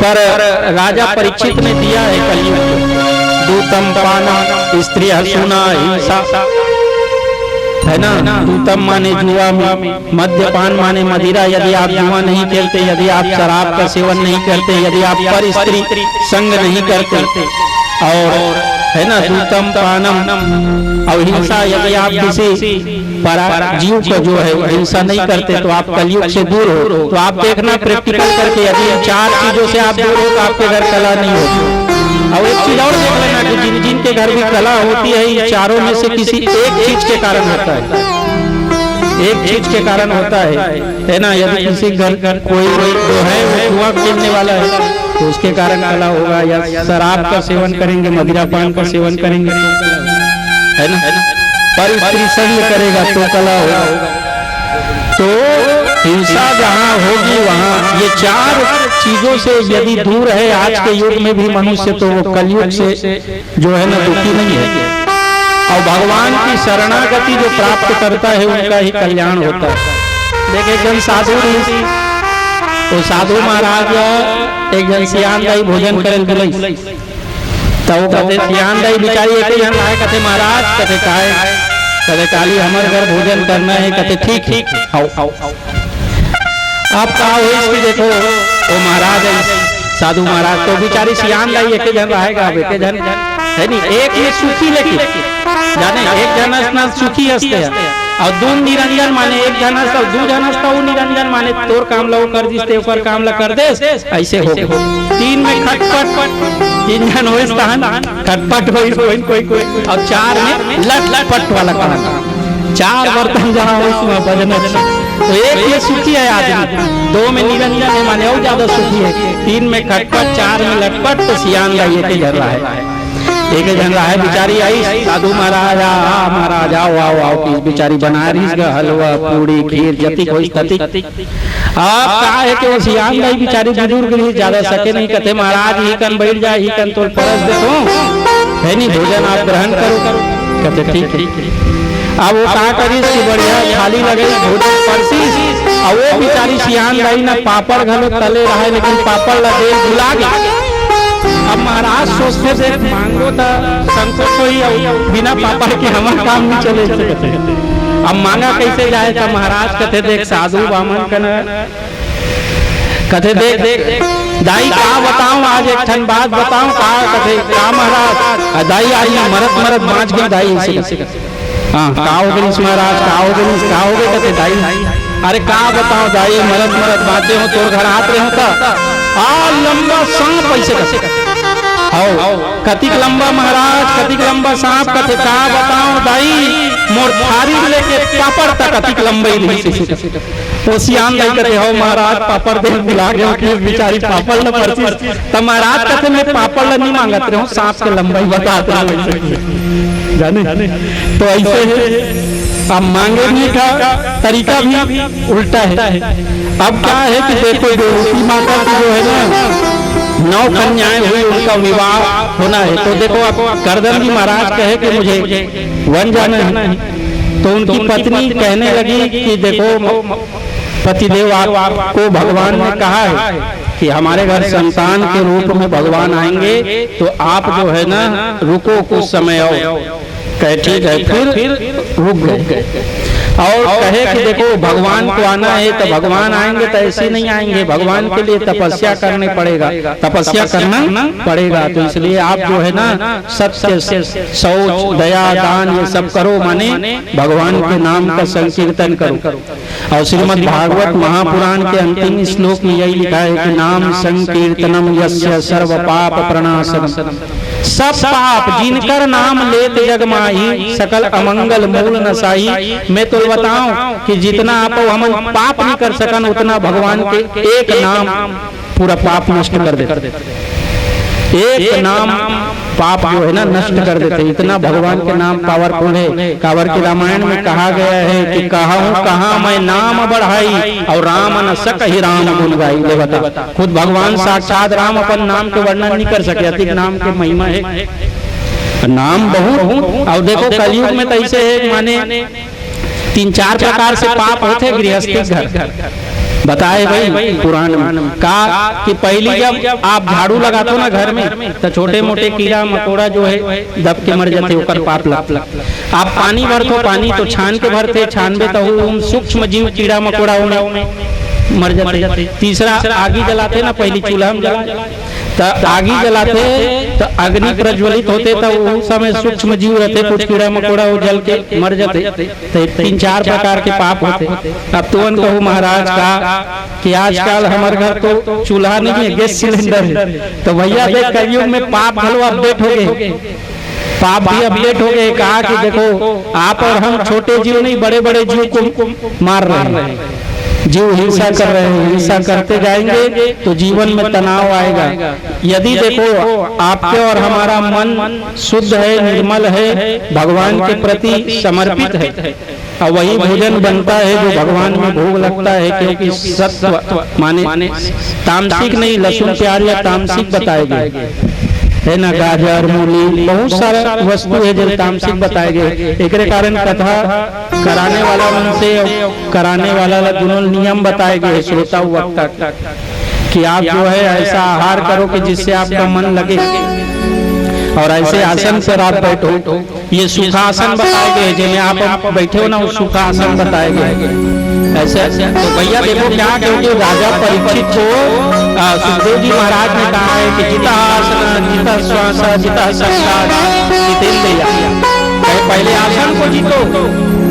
पर राजा परीक्षित ने दिया है कलयुग को, दूतम पानम स्त्री हसुना हिंसा, है ना। दूतम माने जुआ, मद्यपान माने मदिरा। यदि आप जुआ नहीं खेलते, यदि आप शराब का सेवन नहीं करते, यदि आप पर स्त्री संग नहीं करते, और है ना दूतम पानम और हिंसा, यदि आप किसी जीव को जो है हिंसा नहीं करते तो आप कलयुग से दूर हो। तो आप देखना प्रैक्टिकल करके, यदि इन चार चीजों से आप दूर हो तो आपके घर कला नहीं होगी। और एक चीज और देख लेना कि जिन जिन के घर भी कला होती है, ये चारों में से किसी एक चीज के कारण होता है, एक चीज के कारण होता है ना। यदि किसी घर कोई जो है वो जुआ खेलने वाला है तो उसके कारण कला होगा, या शराब का सेवन करेंगे, मदिरा पान का सेवन करेंगे है ना, पर स्त्री संग करेगा तो कला होगा। तो हिंसा जहाँ होगी वहाँ ये चार चीजों से यदि दूर है आज के युग में भी मनुष्य, तो वो कलयुग से जो है ना दुखी नहीं है। और भगवान की शरणागति जो प्राप्त करता है उनका ही कल्याण होता है। देखे एक जन साधु, तो साधु महाराज एक जन सियान दाई भोजन करे गई, तो वो कहते सियान दाई बिचारी एक जन आए, कहते महाराज, कहते काहे, कहते काली हमारे घर भोजन करना है, कहते ठीक ठीक आओ आओ आओ। आप कहा हो इसकी, देखो वो महाराज है साधु महाराज, तो बिचारी सियान दाई एक जन रहेगा, अब एक जन है नहीं, एक में सुखी, लेकिन जाने एक जन सुखी हंसते और दो निरंजन माने, एक जन हंसता दो जन हंसता, वो निरंजन माने तोर काम लो कर दिस ऊपर काम ला कर दे, ऐसे हो। तीन में खटपट, तीन जन हो खटपट हो कोई, और चार में लटपट वाला काम, चार बर्तन जहाँ हो उसमें बजने। तो एक में सुखी है आदमी, दो में निरंजन है माने और ज्यादा सुखी है, तीन में खटपट, चार में लटपट। तो सियान का ये जन रहा है, एक जन रहा है, बिचारी आई साधु महाराज, महाराज आओ आओ आओ, की बिचारी बना रही इसका हलवा पूड़ी खीर जति कोई तति। आप कहा है कि वो सियान दाई बिचारी बुजुर्ग नहीं, ज्यादा सके नहीं, कहते महाराज ही कन बैठ जाए, ही कन तो परस देखो है नहीं, भोजन आप ग्रहण करो, कहते ठीक है। अब वो कहा करी इसकी बढ़िया थाली लगे भोजन परसी, और वो बिचारी सियान दाई ना पापड़ घलो तले रहा है, लेकिन पापड़ लगे भुला गया। अब महाराज सोचते थे मांगो तो संकोच हो, बिना पापड़ के हमारा काम नहीं चले सकते, अब मांगा कैसे जाए। तो महाराज कहते देख साधु बामन कन, कहते देख दाई का बताऊं, आज एक ठन बात बताऊं, कहा कहते का महाराज, दाई आई मरत बाँच गई दाई, हाँ का हो गई महाराज, का हो गई, कहते दाई, अरे का बताओ दाई मरत बातें हो, तोर घर आते हो तो लंबा सांप ऐसे कतिक लंबा महाराज, कतिक लंबा सांप, कहते का बताओ दाई, मोर थारी लेके पापड़ तक कतिक लंबा ही रही। वो सियान दाई कहते हो महाराज पापड़ दे बुला गया कि बेचारी पापड़ न परसी, तब महाराज कहते मैं पापड़ नहीं मांगत रहे हूँ, सांप के लंबाई बताते जाने। तो ऐसे है, अब मांगने का तरीका भी उल्टा है। अब क्या है कि देखो देवती माता की जो है ना 9 कन्याएं हुई, उनका विवाह होना है, तो देखो अब करदम जी महाराज कहे कि मुझे वन जाना है, तो उनकी पत्नी कहने लगी कि देखो पतिदेव आपको भगवान ने कहा है कि हमारे घर संतान के रूप में भगवान आएंगे, तो आप जो है ना रुको कुछ समय आओ। कहे ठीक है, फिर रुक गए और कहे कि देखो भगवान को आना है, तो भगवान आएंगे तो ऐसे नहीं आएंगे, भगवान के लिए तपस्या करने पड़ेगा, तपस्या करना पड़ेगा। तो इसलिए आप जो है ना सत्य शौच दया दान ये सब करो, माने भगवान के नाम का संकीर्तन करो। और श्रीमद् भागवत महापुराण के अंतिम श्लोक में यही लिखा है कि नाम संकीर्तनम यस्य सर्व पाप प्रणाशनम, सब पाप जिनकर नाम लेत जग माही, सकल अमंगल मूल नसाई। मैं तो बताऊं कि जितना आप हम पाप नहीं कर सकन, उतना भगवान के एक नाम पूरा पाप नष्ट कर देते, एक नाम पाप जो है ना नष्ट कर देते, इतना भगवान के नाम पावरफुल है। कांवर की रामायण में कहा गया है कि कहूँ कहाँ मैं नाम बढ़ाई, और राम न सकहि राम गुण गाई। ले बता, खुद भगवान साक्षात राम अपन नाम के वर्णन नहीं कर सके, अधिक नाम के महिमा है, नाम बहुत। और देखो कलयुग में तो ऐसे है, माने 3-4 प्रकार से पाप होते गृहस्थी घर, बताए भाई पुराण में कहा कि पहली जब आप झाड़ू लगाते हो ना घर में तो छोटे मोटे कीड़ा मकोड़ा जो है दब के मर जाते, ओकर पाप लग। आप पानी भरते, पानी तो छान के भरते, छानबे तो सूक्ष्म जीव कीड़ा मकोड़ा में मर जाते। तीसरा आगी जलाते ना, पहली चूल्हा में जला तो आगी जलाते तो अग्नि प्रज्वलित होते तो उस समय सूक्ष्म जीव रहते, कुछ कीड़ा मकोड़ा वो जल के मर जाते। तो 3-4 प्रकार के पाप होते। अब तुम कहूँ महाराज का कि आजकल हमारे घर तो चूल्हा नहीं है, गैस सिलेंडर है। तो भैया देख कलयुग में पाप हलो अपडेट हो गए, पाप भी अपडेट हो गए। कहा कि देखो आप और हम छोटे जीव नहीं, बड़े बड़े जीव को मार रहे हैं, जीव हिंसा कर रहे हैं। हिंसा करते जाएंगे तो जीवन में तनाव आएगा। यदि देखो आपके और हमारा मन शुद्ध है, निर्मल है, भगवान के प्रति समर्पित है, और वही भोजन बनता है जो भगवान में भोग लगता है। क्योंकि सत्व माने तामसिक नहीं, लहसुन प्याज या तामसिक बताए गए है ना, गाजर मूली बहुत सारा वस्तु है जो तामसिक बताए गए। एक कारण कथा कराने वाला मन से कराने वाला दोनों नियम बताए गए श्रोता वक्ता कि आप जो है ऐसा आहार करो कि जिससे आपका मन लगे, और ऐसे आसन पर आप बैठो। ये सुखासन बताए गए, जिनमें आप बैठे हो ना, वो सुखासन बताए गए ऐसे। तो भैया देखो क्या, क्योंकि राजा परीक्षित को सुखदेव जी महाराज ने कहा है कि जिता आसन जिता श्वास जिता संसार जितेंद्रिया, पहले आसन को जीतो।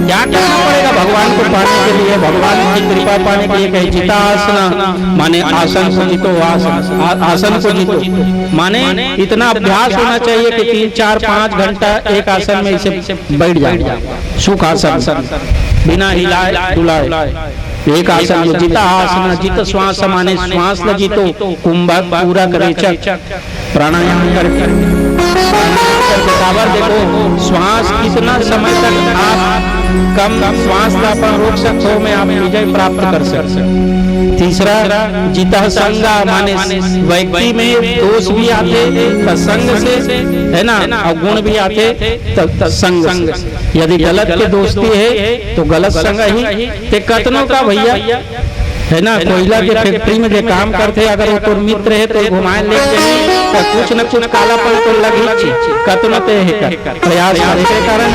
क्या करना पड़ेगा भगवान को पाने के लिए, भगवान की कृपा पाने के लिए? कहे जिता आसन माने आसन को जीतो, आसन को जीतो माने इतना अभ्यास होना चाहिए कि 3-4-5 घंटा एक आसन में इसे बैठ जाए, सुख आसन बिना हिलाए डुलाए। एक आसन जो जिता आसन जित श्वास माने श्वास ल जीतो, कुंभक पूरा करे प्राणायाम करके बराबर। देखो श्वास कितना समय तक आप कम श्वास का अपन रोक सकते हो, में आप विजय प्राप्त कर सकते। तीसरा जिता संगा माने व्यक्ति में दोष भी आते तो संग से है ना, और गुण भी आते तो संग। यदि गलत के दोस्ती है तो गलत संग ही ते कतनों का भैया है ना। कोयला के फैक्ट्री में जो काम करते, अगर वो तो मित्र है तो घुमाए ले तो कुछ न कुछ कालापन तो लग ही कतनते है प्रयास के कारण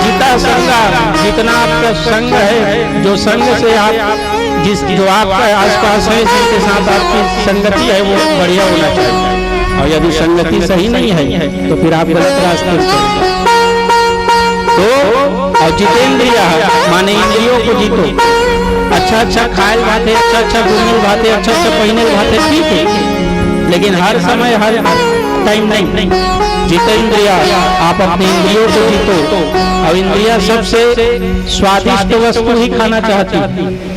जिता संगा, जितना आपका संग है, जो संग से आप जो आपका आसपास है, जिसके साथ आपकी संगति है वो बढ़िया होना चाहिए। और यदि संगति सही नहीं है तो फिर आप गलत रास्ते पर। तो और जितेंद्रिया माने इंद्रियों को जीतो। अच्छा खाए बातें, अच्छा घूमने बातें, अच्छा पहने बातें ठीक है, लेकिन हर समय हर टाइम नहीं। जितेंद्रिया आप अपने इंद्रियों को जीतो। और इंद्रिया सबसे स्वादिष्ट वस्तु ही खाना चाहती है।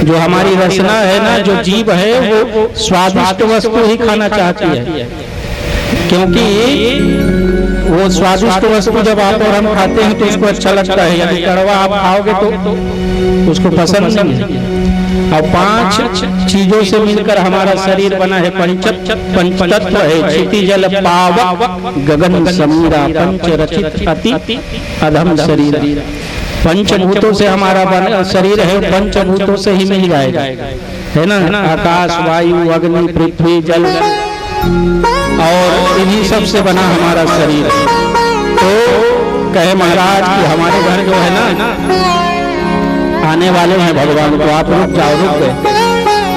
जो हमारी रचना है ना, जो जीव है वो स्वादिष्ट वस्तु ही खाना चाहती है, क्योंकि वो स्वादिष्ट वस्तु जब आप और हम खाते हैं तो उसको अच्छा लगता है। यदि कड़वा आप खाओगे तो उसको पसंद नहीं है। और 5 चीजों से मिलकर हमारा शरीर बना है। पंचतत्व है, क्षिति जल पावक गगन समीरा, पंच रचित अति अधम शरीर। पंचभूतों से हमारा शरीर है, पंचभूतों से ही मिल जाएगा है ना। आकाश वायु अग्नि पृथ्वी जल, और इन्हीं सब से बना हमारा शरीर है। तो कहे महाराज कि हमारे घर जो है ना आने वाले हैं भगवान, तो आप रुक जाओ, रुक गए।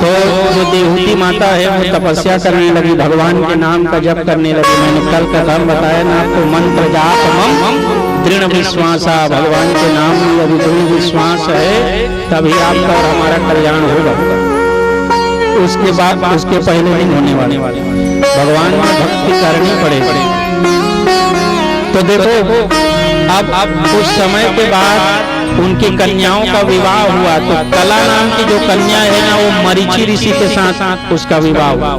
तो जो देवहूति माता है वो तपस्या करने लगी, भगवान के नाम का जप करने लगी। मैंने कल का काम बताया ना आपको, मंत्र जाप मम दृढ़ विश्वासा। भगवान के नाम में यदि दृढ़ विश्वास है तभी आपका और हमारा कल्याण होगा। उसके बाद उसके पहले नहीं होने वाले। भगवान में भक्ति करनी पड़ेगी। तो देखो अब कुछ समय के बाद उनकी कन्याओं का विवाह हुआ। तो कला नाम की जो कन्या है ना, वो मरीचि ऋषि के साथ उसका विवाह हुआ।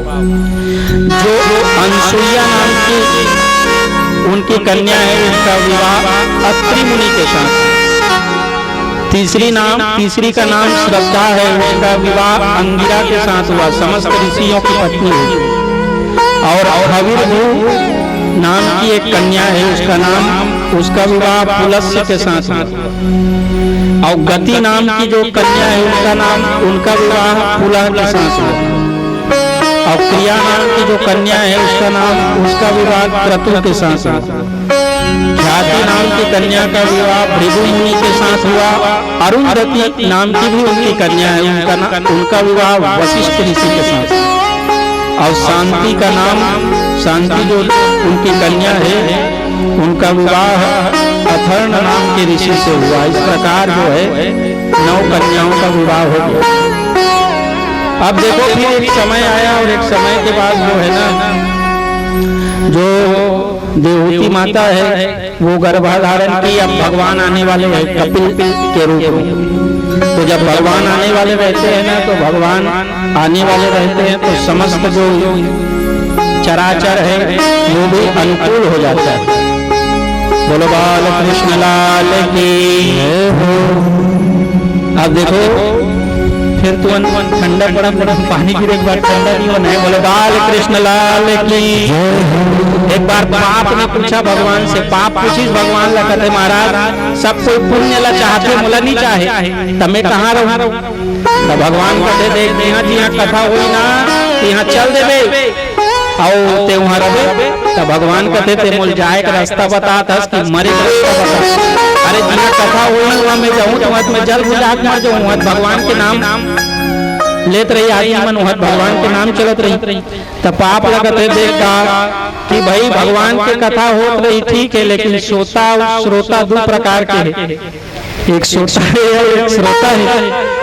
जो अनसुईया नाम की उनकी कन्या है, उसका विवाह अत्रि मुनि के साथ। तीसरी का नाम श्रद्धा है, उसका विवाह अंगिरा के साथ हुआ, समस्त ऋषियों की पत्नी हुई। और हविर्भू नाम की एक कन्या है, उसका विवाह पुलस्त्य के साथ हुआ। और गति नाम की जो कन्या है उनका विवाह पुलह के साथ हुआ। और क्रिया नाम की जो कन्या है उसका विवाह क्रतु के साथ हुआ। ख्याति नाम की कन्या का विवाह भृगु मुनि के साथ हुआ। अरुंधति नाम की भी उनकी कन्या है, उनका विवाह वशिष्ठ ऋषि के साथ। और शांति जो उनकी कन्या है उनका विवाह अथर्व नाम के ऋषि से हुआ। इस प्रकार जो है 9 कन्याओं का विवाह हो गया। अब देखो फिर एक समय आया और एक समय के बाद जो है ना, जो देवहूति माता है वो गर्भाधारण की। अब भगवान आने वाले हैं कपिल के रूप में। तो जब भगवान आने वाले रहते हैं ना, तो भगवान आने वाले रहते हैं तो समस्त जो चराचर है वो भी अनुकूल हो जाता है। बोलो बाल कृष्ण लाल की। अब देखो फिर तुरंत ठंडा पड़ा पानी गिरे, एक बार ठंडा नहीं होना है। बोलो बाल कृष्ण लाल की। एक बार पाप ने पूछा भगवान से, पाप पूछी भगवान ला कहते महाराज सब कोई पुण्य ला चाहते मोला नहीं चाहे तब मैं कहाँ रहूं। तो भगवान कहते देख यहाँ जी कथा हुई ना यहाँ चल देवे और ते वहाँ रहे। तो भगवान कहते थे मोल जाए का रास्ता बता कि मरे का रास्ता बता। अरे जहाँ कथा हुई वहाँ मैं जाऊँ तो वहाँ मैं जल बुझा मर जाऊँ। भगवान के नाम लेत रही आदि मन वहाँ भगवान के नाम चलत रही। तब पाप लगते देखा कि भाई भगवान की कथा होत रही ठीक है, लेकिन श्रोता 2 प्रकार के है। एक श्रोता है एक श्रोता है।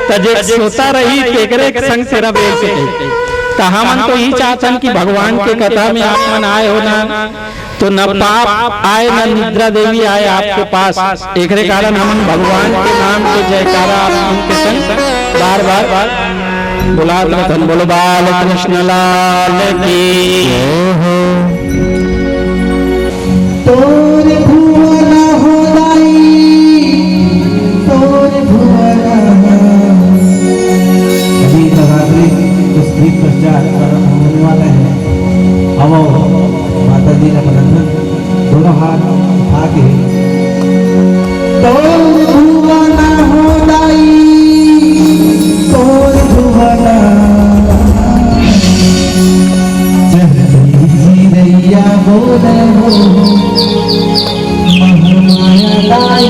तो जो श्रोता रही केकरे संग तेरा बेल से तो हमन तो यही चाहतन कि भगवान के कथा में आप मन आए हो ना तो न पाप आए न निद्रा देवी आए आपके पास। एक कारण हम भगवान के नाम के जयकारा आप उनके संग बार बार बुला धन। बोलो बाल कृष्ण लाल की। तोर भुवन हो दाई तोर भुवन। अभी नवरात्रि कुछ दिन पश्चात प्रारंभ होने वाला है। अब माता जी का बंधन दोनों हाथ उठा के तोर भुवन हो दाई तोर भुवन। जिया बोले हो महामाया दाई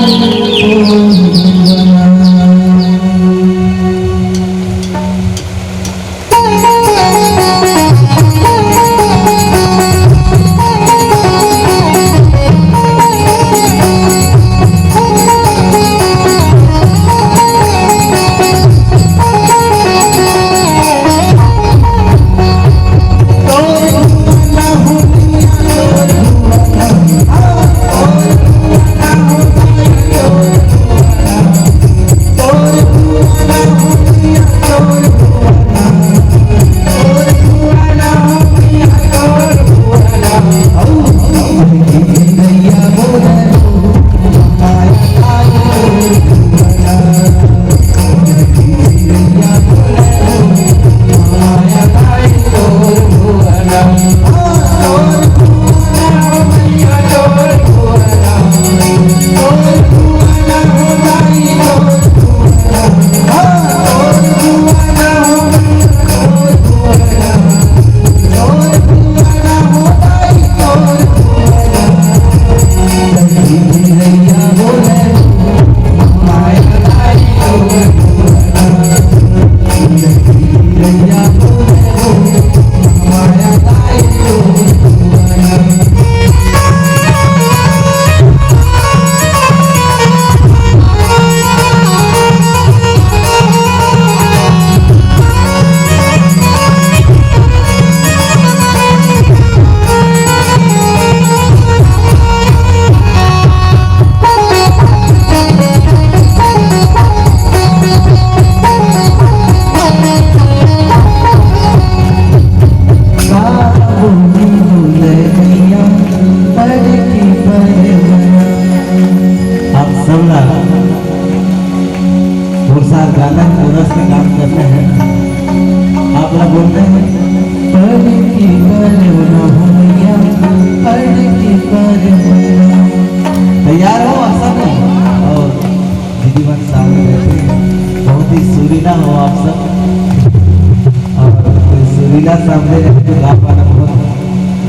सामने तो गा पाना बहुत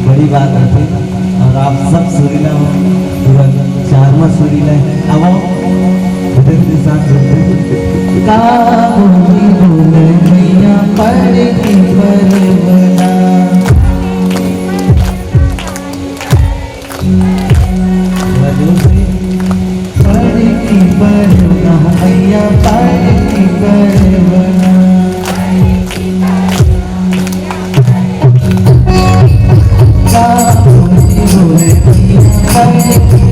बड़ी बात है और आप सब सुरीला हो पूरा चारमा सुरीला है। अब उधर के साथ काबुली बोले मैया पड़ की परवना पड़ की परवना मैया पड़ की परवना काबुली बोले मैया पड़ की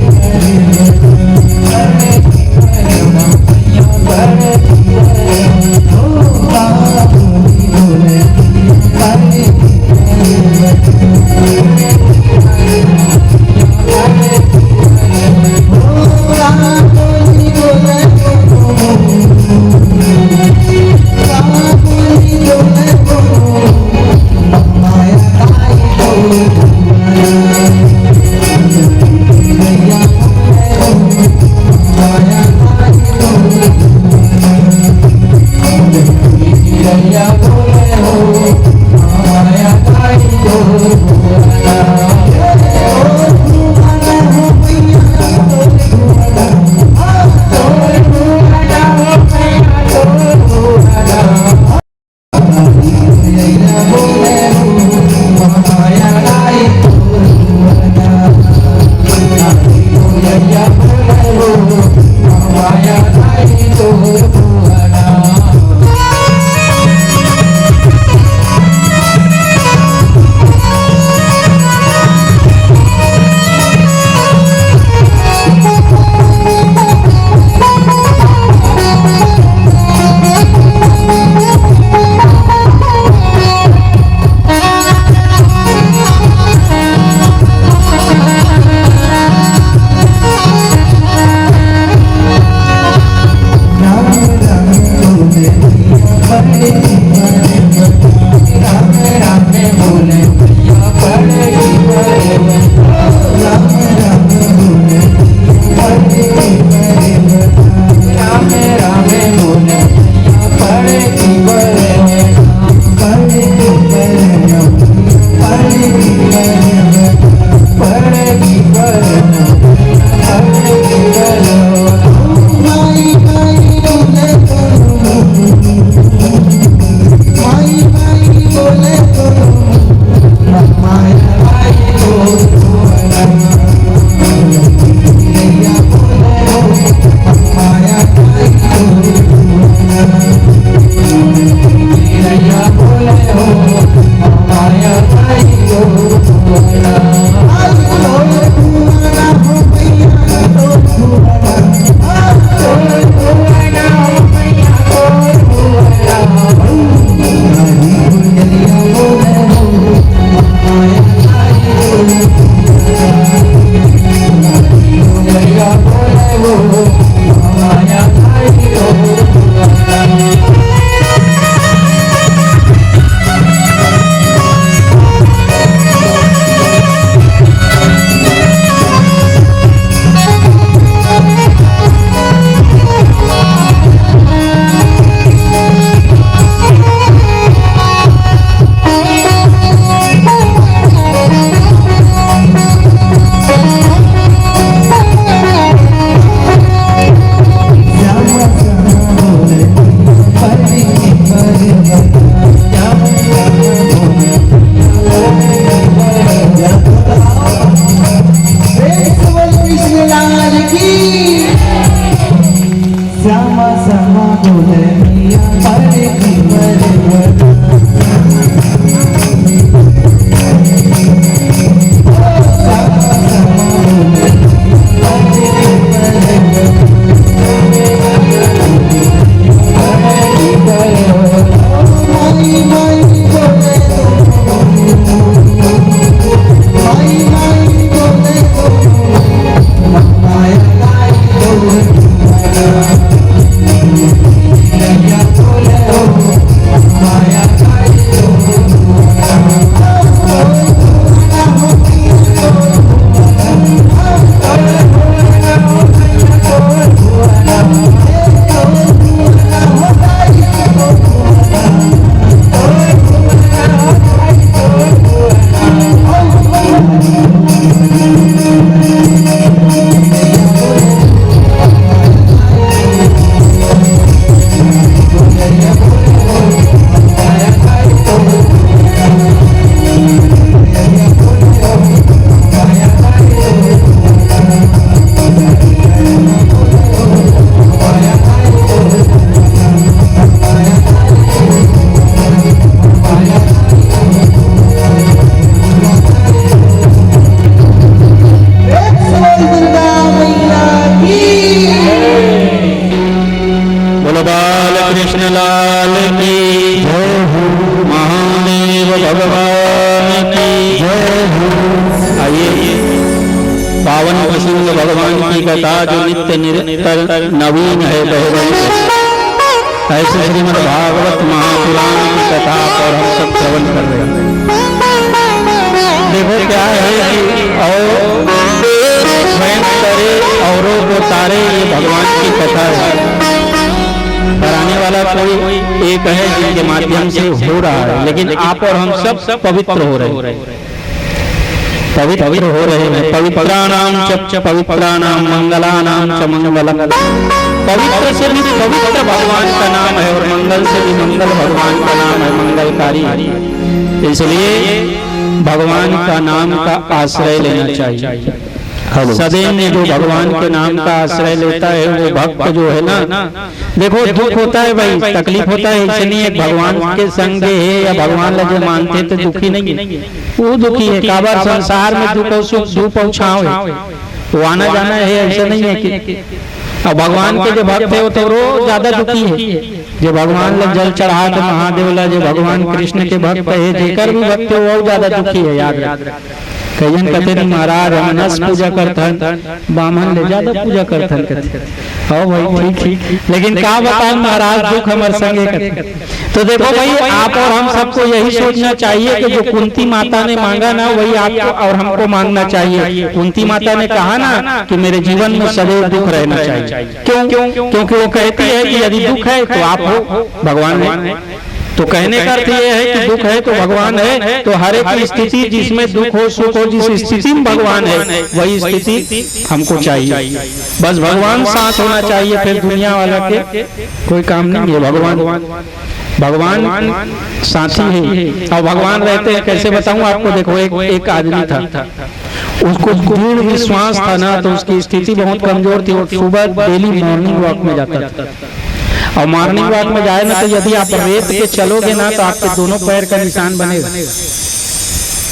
Maya शुभ सिंह भगवान की कथा जो नित्य निरंतर नवीन है बहुबली। ऐसे श्रीमद् भागवत महापुराण की कथा और हम सब श्रवण कर रहे हैं। देखो क्या है कि और स्वयं करे औरों को तारे, ये भगवान की कथा है। कराने वाला कोई एक है जिनके माध्यम से हो रहा है, लेकिन आप और हम सब पवित्र हो रहे हैं, पवित्र हो रहे हैं। पवित्राणाम च पवित्राणाम मंगलानाम च मंगलम। पवित्र से भी पवित्र भगवान का नाम है और मंगल से भी मंगल भगवान का नाम है, मंगलकारी। इसलिए भगवान का नाम का आश्रय लेना चाहिए। सदैव में जो भगवान के नाम का आश्रय लेता है वो भक्त जो है ना, देखो दुख होता है भाई, तकलीफ होता है, इसलिए भगवान के संग है या भगवान लगे मानते तो दुखी नहीं है, वो दुखी है। काबर संसार में दुख और सुख दो पहुँचाओ है, वो आना जाना है, ऐसा नहीं है कि और भगवान के जो भक्त है वो तो रोज ज्यादा दुखी है। जो भगवान लग जल चढ़ा के महादेव ला, जो भगवान कृष्ण के भक्त है, जेकर भी भक्त है वो ज्यादा दुखी है। याद रख, कई जन कहते नहीं महाराज हम नस पूजा करथन, बामन ले ज्यादा पूजा करथन कहते। हाँ भाई ठीक, लेकिन क्या बताएं महाराज दुख हमारे संगे करते। तो देखो भाई आप और हम सबको यही सोचना चाहिए कि जो कुंती माता ने मांगा ना वही आपको और हमको मांगना चाहिए। कुंती माता ने कहा ना कि मेरे जीवन में सदैव दुख रहना चाहिए। क्यों? क्योंकि वो कहती है कि यदि दुख है तो आप हो, भगवान है। तो कहने का अर्थ ये है कि दुख है तो भगवान है। तो हर एक स्थिति जिसमें दुख हो सुख हो, जिस स्थिति में भगवान है वही स्थिति हमको चाहिए। बस भगवान साथ होना चाहिए, फिर दुनिया वाला के कोई काम नहीं है। भगवान साथी है और भगवान रहते हैं। कैसे बताऊं आपको? देखो एक आदमी था, उसको दृढ़ विश्वास था ना, तो उसकी स्थिति बहुत कमजोर थी। और सुबह डेली मॉर्निंग वॉक में जाता था, और मॉर्निंग वॉक में जाए ना तो यदि आप रेत पे चलोगे ना तो आपके दोनों पैर का निशान बनेगा।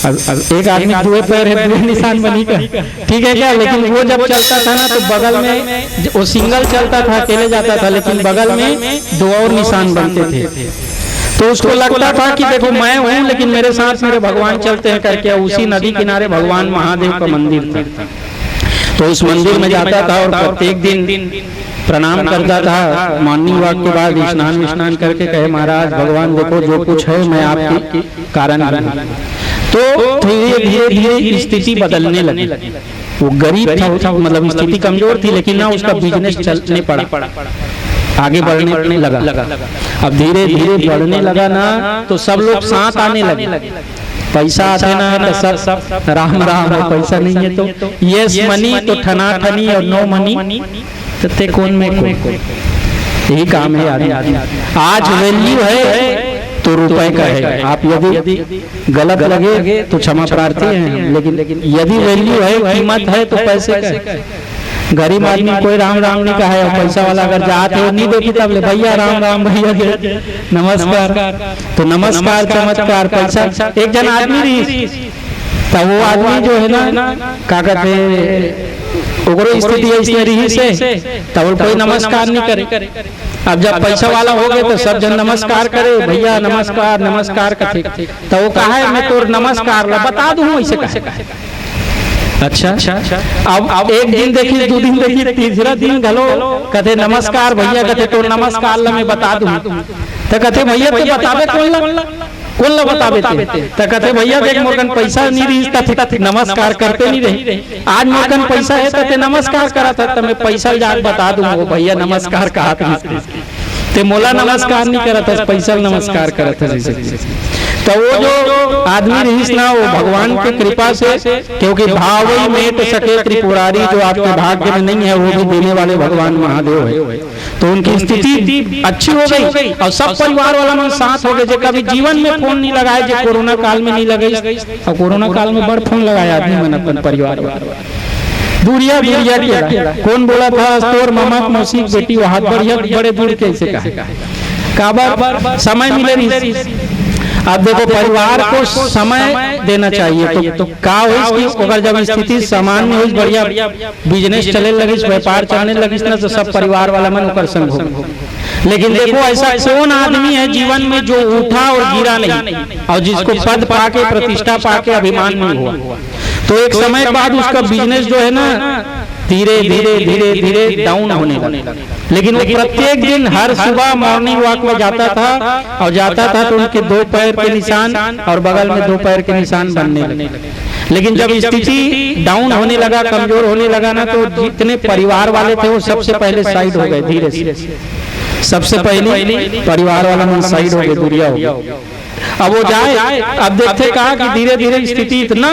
अब एक आदमी दो पैर है, दो निशान बनेगा, ठीक है क्या? लेकिन वो जब चलता था ना तो बगल में, वो सिंगल चलता था, अकेले जाता था, लेकिन बगल में दो और निशान बनते थे। तो उसको लगता था कि देखो मैं हूँ लेकिन मेरे साथ मेरे भगवान चलते हैं करके। उसी नदी किनारे भगवान महादेव का मंदिर था, तो उस मंदिर में जाता था और प्रत्येक दिन प्रणाम करता था। मॉर्निंग वॉक के बाद स्नान करके कहे महाराज भगवान देखो जो कुछ है मैं आपके कारण हूं। तो धीरे धीरे स्थिति बदलने लगी। वो गरीब था, मतलब स्थिति कमजोर थी, लेकिन ना उसका बिजनेस चलने पड़ा, आगे बढ़ने लगा। अब धीरे धीरे बढ़ने लगा ना तो सब लोग साथ आने लगे। पैसा आते ना तो सब राम राम है, पैसा नहीं है तो यस मनी, तो ठना ठनी और नो मनी तो ते कौन में कौन। यही काम है आदमी। आज वैल्यू है तो रुपए का है। आप यदि गलत लगे तो क्षमा प्रार्थी हैं, लेकिन यदि वैल्यू है, कीमत है तो पैसे का है। गरीब आदमी कोई राम राम नहीं कहा है, और पैसा वाला अगर जाते हो नहीं देखी तब ले भैया राम राम, भैया नमस्कार, तो नमस्कार चमत्कार पैसा। एक जन आदमी रही तो वो आदमी जो है ना क्या कहते ओकरो स्थिति ऐसी रही से तब कोई नमस्कार नहीं करे। अब जब पैसा वाला हो गए तो सब जन नमस्कार करे, भैया नमस्कार नमस्कार कथे। तो वो कहा है मैं तो नमस्कार ला बता दूं ऐसे कहे। अच्छा, अब एक दिन देखी, दो दिन देखी, तीसरा दिन घलो कहते नमस्कार भैया, कहते तो नमस्कार ला मैं बता दूं। तो कहते भैया तो बतावे कौन ला बतावे तो कहते भैया देख मोरकन पैसा नहीं रही नमस्कार करते नहीं रही। आज मोरकन पैसा है तो नमस्कार करा था, तो मैं पैसा जाके बता दूं वो भैया नमस्कार कहा था, ते मोला नमस्कार नहीं करा था, पैसा नमस्कार करा था। तो वो जो आदमी रहीस ना वो भगवान की कृपा से, क्योंकि भाव ही मेट सके त्रिपुरारी, जो आपके भाग्य में नहीं है वो भी देने वाले भगवान महादेव है। तो उनकी स्थिति अच्छी हो गई और सब परिवार वाला मन साथ हो गए। जो कभी जीवन में फोन नहीं लगाए, जो कोरोना काल में नहीं लगे, और कोरोना काल में बड़ फोन लगाया आदमी मन अपन परिवार दूरिया किया। कौन बोला था तोर मामा मौसी बेटी वहां बड़े दूर कैसे काबर समय मिले नहीं। अब देखो परिवार को समय देना चाहिए। तो का अगर जब स्थिति सामान्य हो, बढ़िया बिजनेस चले लगी, व्यापार चलने लगी ना, तो सब परिवार वाला मन ओकर संग हो। लेकिन देखो ऐसा कौन आदमी है जीवन में जो उठा और गिरा नहीं, और जिसको पद पाके प्रतिष्ठा पाके अभिमान नहीं हुआ। तो एक समय बाद उसका बिजनेस जो है ना धीरे धीरे धीरे धीरे डाउन होने लगा। लेकिन वो प्रत्येक दिन हर सुबह मॉर्निंग वॉक में जाता था और जाता था तो उनके 2 पैर के निशान और बगल में 2 पैर के निशान बनने लगे। लेकिन जब स्थिति डाउन होने लगा, कमजोर होने लगा ना, तो जितने परिवार वाले थे वो सबसे पहले साइड हो गए। धीरे धीरे सबसे पहले परिवार वाला में साइड हो गए, दूरिया हो गया। अब वो जाए, अब देखते कहा कि धीरे धीरे स्थिति इतना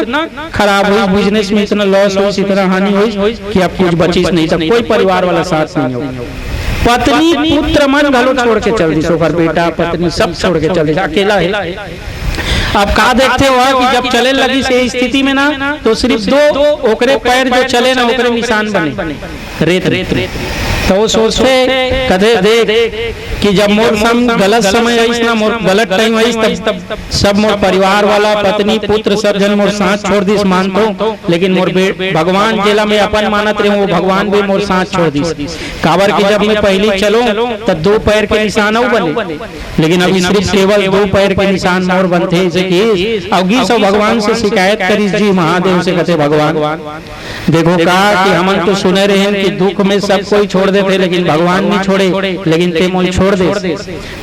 खराब हुई, बिजनेस में इतना लॉस हुई, इतना हानि हुई कि अब कुछ बची नहीं सकता, कोई परिवार वाला साथ नहीं होगा। पत्नी पुत्र मन घलो छोड़ के चल दी, सोकर बेटा पत्नी सब छोड़ के चल दी, अकेला है। अब कहा देखते हो कि जब चले लगी से स्थिति में ना, तो सिर्फ 2 ओकरे पैर जो चले ना ओकरे निशान बने रेत रेत। तो वो सोचते कदे देख कि जब मोर सम गलत समय आई ना, मोर गलत टाइम आई, तब सब मोर परिवार वाला पत्नी पुत्र सब जन मोर साथ छोड़ दिस मानतो, लेकिन मोर भगवान जेला में अपन मानत रहे वो भगवान भी मोर साथ छोड़ दिस। काबर की जब मैं पहली चलो तब 2 पैर के निशान बने, लेकिन अभी सिर्फ केवल 2 पैर के निशान मोर बनते कि अवगी सब भगवान से शिकायत करी जी महादेव से कहते भगवान देखो कहा कि हमन तो सुने रहे हैं कि दुख में सब कोई छोड़ देते, लेकिन भगवान नहीं छोड़े, लेकिन ते मोल छोड़ दे।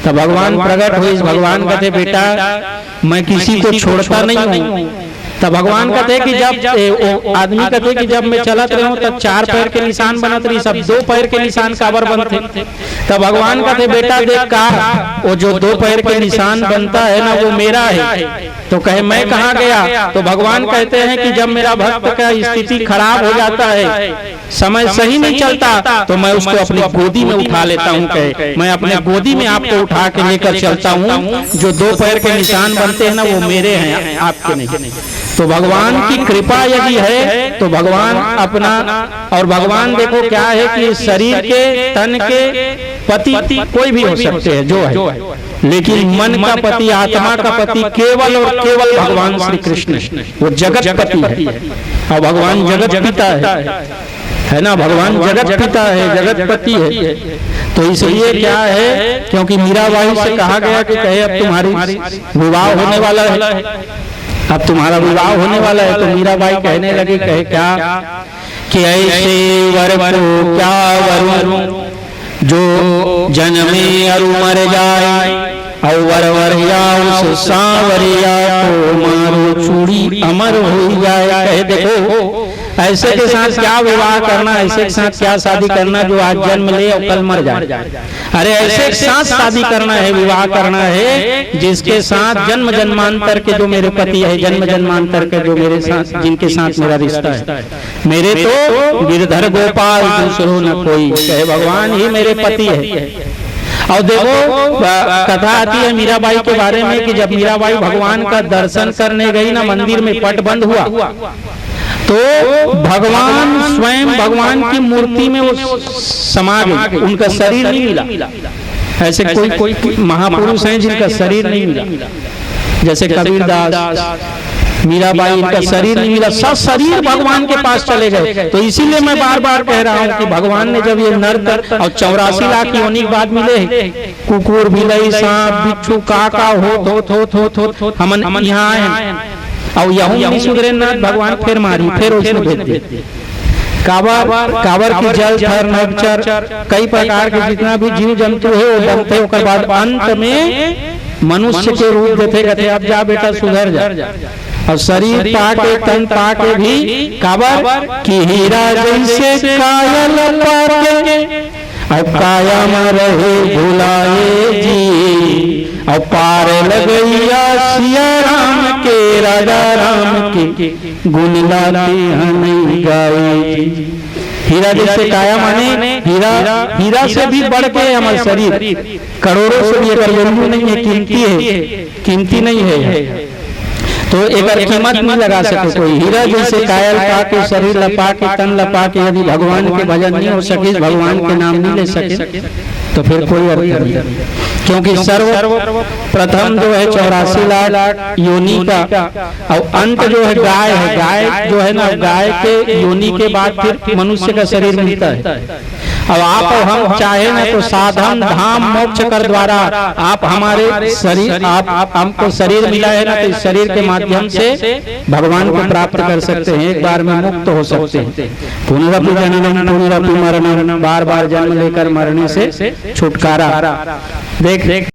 तब भगवान प्रकट हुए, भगवान कहते बेटा मैं किसी को छोड़ता नहीं हूँ। तब भगवान कहते कि जब आदमी कहते कि जब मैं चलत रहा हूँ तब 4 पैर के निशान बनत रही, सब 2 पैर के निशान काबर बनते। तब भगवान कहते बेटा देख कहा वो जो 2 पैर के निशान बनता है ना वो मेरा है। तो कहे मैं कहाँ गया? तो भगवान कहते हैं कि जब मेरा भक्त का स्थिति खराब हो जाता है, समय सही नहीं चलता, तो मैं उसको अपनी गोदी में उठा लेता हूँ। कहे मैं अपने गोदी में आपको उठा के लेकर चलता हूँ, जो 2 पैर के निशान बनते हैं ना वो मेरे हैं, आपके नहीं। तो भगवान की कृपा यदि है तो भगवान अपना, और भगवान देखो क्या है कि शरीर के तन के पति कोई भी हो सकते हैं जो है, लेकिन मन का पति आत्मा का पति केवल और केवल भगवान श्री कृष्ण, वो जगत पति है। और भगवान जगत पिता है ना, भगवान जगत पिता है, जगत पति है। तो इसलिए क्या है, क्योंकि मीराबाई से कहा गया कि कहे अब तुम्हारी विवाह होने वाला है, अब तुम्हारा विवाह होने वाला है। तो मीराबाई कहने लगी कहे क्या कि ऐसे वर को क्या वरूं जो जन्मे अरु मर जाए, और वर या उस सांवरिया को मारो चूड़ी अमर हो जाए। कहे देखो ऐसे के साथ क्या विवाह करना, ऐसे के साथ क्या शादी करना जो आज जन्म ले और कल मर जाए। अरे ऐसे के साथ शादी करना है, विवाह करना है जिसके साथ जन्म जन्मांतर के जो मेरे पति है, जन्म जन्मांतर के जो मेरे साथ, जिनके साथ मेरा रिश्ता है। मेरे तो गिरधर गोपाल दूसरो न कोई, कहे भगवान ही मेरे पति है। और देखो कथा आती है मीराबाई के बारे में कि जब मीराबाई भगवान का दर्शन करने गई ना, मंदिर में पट बंद हुआ, तो भगवान स्वयं भगवान की मूर्ति में वो समा गए, उनका शरीर नहीं मिला। ऐसे कोई महापुरुष हैं जिनका शरीर नहीं मिला, जैसे कबीरदास, मीराबाई, इनका शरीर नहीं मिला, सब शरीर भगवान के पास चले गए। तो इसीलिए मैं बार बार कह रहा हूँ कि भगवान ने जब ये नर और 84 लाख योनि के बाद मिले, कुकुर बिलई सांप बिच्छू काका हो हम यहाँ आए, और यहूं सुधरेन्द्रनाथ भगवान फिर मारी, फिर उसमें भेज दिए। काबर की जल थर नवचर कई प्रकार के जितना भी जीव जंतु है वो बनते, उसके बाद अंत में मनुष्य के रूप देते, कहते अब जा बेटा सुधर जा। और शरीर पाके तन पाके भी काबर की हीरा जैसे कायल पाके, अब काया में रहे भुलाए जी, और पार लगैया सिया राम के, राजा राम के गुण लाते हमें गाए जी। हीरा जैसे काया माने हीरा से भी बढ़ के हमारा शरीर, करोड़ों से भी एक वैल्यू नहीं है, कीमती नहीं है। तो एक कीमत नहीं लगा सके कोई। हीरा जैसे कायल पाके, शरीर लपा के, तन लपा के यदि भगवान के भजन नहीं हो सके, भगवान के नाम नहीं ले सके, तो फिर कोई अर्थ नहीं। क्योंकि सर्व प्रथम जो है 84 लाख योनि का, और अंत जो है गाय है, गाय जो है ना, गाय के योनि के बाद फिर मनुष्य का शरीर मिलता है। अब आप और हम चाहे ना तो साधन धाम मोक्ष कर द्वारा आप हमारे शरीर आप हमको शरीर मिला है ना, तो इस शरीर के माध्यम से भगवान को प्राप्त कर सकते हैं, एक बार में मुक्त हो सकते हैं। पुनरपि जननम पुनरपि मरणम, बार बार जन्म लेकर मरने से छुटकारा। देख